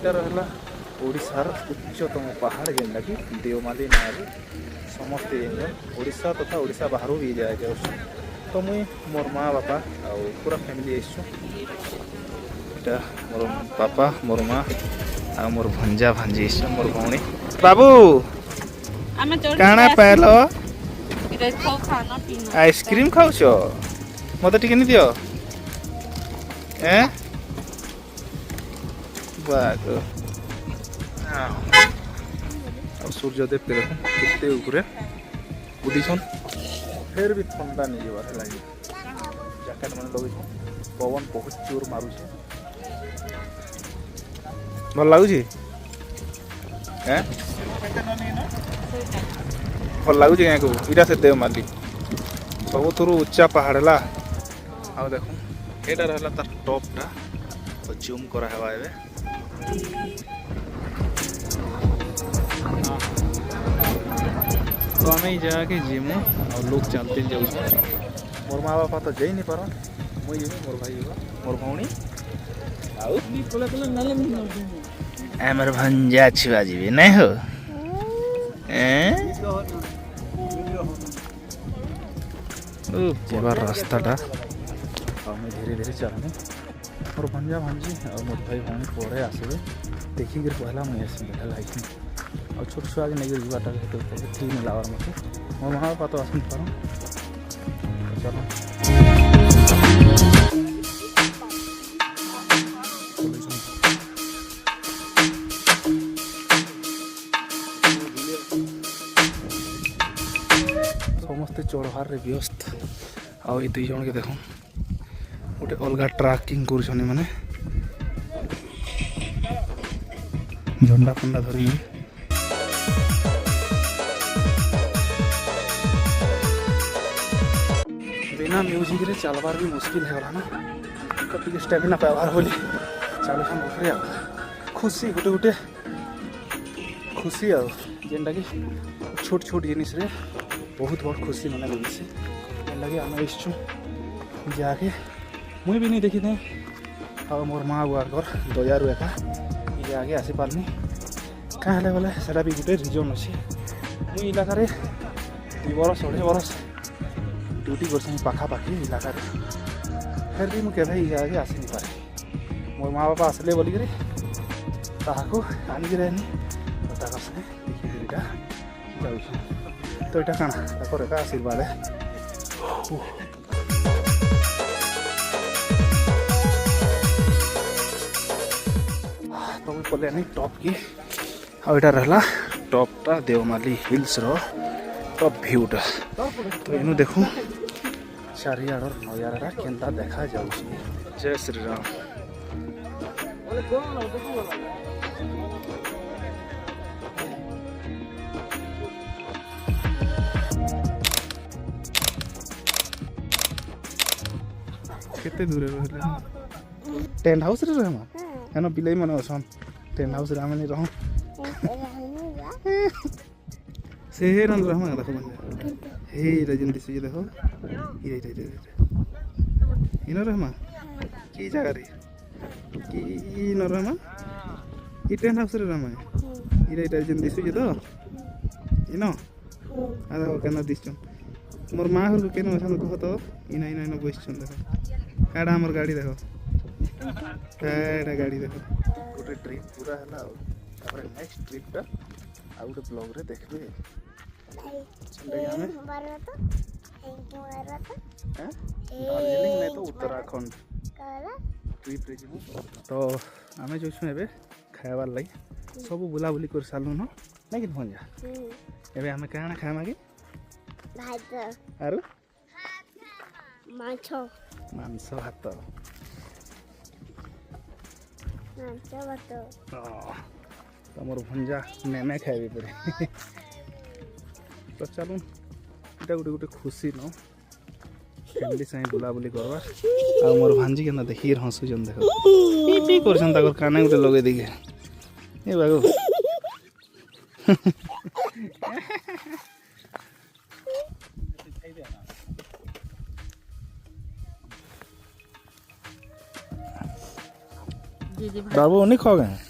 यहाँ रहा ओडिशार उच्चतम पहाड़ जेनटा कि देवमाली ना समस्ते ओडिशा तथा ओडिशा बाहर भी जाए तो मुई मोर माँ बापा आउ पूरा फैमिली आटा मोर बापा मोर माँ आ मोर भंजा भांजी मोर भौणी बाबू काना पाइल आइसक्रीम खाऊछ मत टिके नहीं दियो सूर्यदेव के देख केते ऊपर उदिछन फिर भी ठंडा नहीं जबार लगे जैकेट मैंने लगे पवन बहुत जोर मारू भल लगुच भल लगुच यहाँ को इटा से देवमाली सब उच्चा पहाड़ है आ देख यहाँ रहा तार टॉपटा जूम करा है तो आम जाके जीमु और लोग चलते जाऊँ मोर माँ बापा तो जाई नहीं पार मुई जीव मोर भाई मोर भौणी आमर भंजा छुआ जी नहीं हो पूरा रास्ताटा आम धीरे धीरे चलने मोर भंजा भांजी और मोर भाई भौणी पर आसबे देखिक पहला मुझे आस बैठा लगी और छोट छुआ के नहीं जाटा ठीक नहीं लगा मत मोर माँ बापा तो आस पार चलो समस्ते चढ़वार व्यस्त आउ ये 2 जन के देख गोटे अलग ट्राकिंग कर माने झंडा फंडा धरी बिना म्यूजिक रे चलवार भी मुश्किल है ना तो स्टेमिना पाइबार बोली चलुन ऊपर खुशी गोटे गोटे खुशी आनटा कि छोट छोट जिनिस रे बहुत बड़ खुशी मैंने लगे जेनटा आम आसचु जाके मुई भी नहीं देखी थे और मोर माँ बुआर दयारू एका ये आगे आसी पारनी क्या बोले सेटा भी गोटे रिजन अच्छे मुई इलाकार 2 बरस 2.5 बरस ड्यूटी कर पाखापाखि इलाकार फिर भी मुझे ये आगे आसी नहीं पारे मोर माँ बापा आसले बोलिक आनिक रहनी संगे देखिए जाऊँ तो यहाँ काना एक आशीर्वाद है तो पले नहीं टॉप की आईटा रहा टॉपटा देवमाली हिल्स टॉप व्यूटा तो इनू देखूँ चारिआड़ नजारा केनता देखा जाऊँ जय श्री राम केते दूर रहे टेंट हाउस रे रहमा एनो बिलाई मन असन टेंट हाउस रे आमे रहम से रन रहमा देखो हे रजन दिस ये देखो ये इनो रहमा की जगह रे की इनो रहमा ई टेंट हाउस रे रहमा ये रजन दिस ये तो इनो आ देखो केना दिस मोर माँ घर केन असन कह तो इना इना इना बसछन देखो काड़ा हमर गाड़ी देखो काड़ा गाड़ी देखो गोटे ट्रिप पूरा है तापर नेक्स्ट ट्रिपटा आ गोटे ब्लॉग रे देखबे दार्जिलिंग नहीं तो उत्तराखंड ट्रिप रे जीवु तो आमे जोछु एबे खाइबार लागि सब बुलाबुली कर सालु न नहीं कि भंजा एबे आमे काना खामा कि भात आरो मांस भात तमर भंजा नेमे खाइबे पड़े तो चलू इटा गोटे गोटे खुशी न फैमिली संगे बुलाबुली करवा आ मोर भांजी के देखिए हंसुचन देख पी करछन ताकर काने गोटे लगे दिखे ए बागो बाबू नहीं खा गए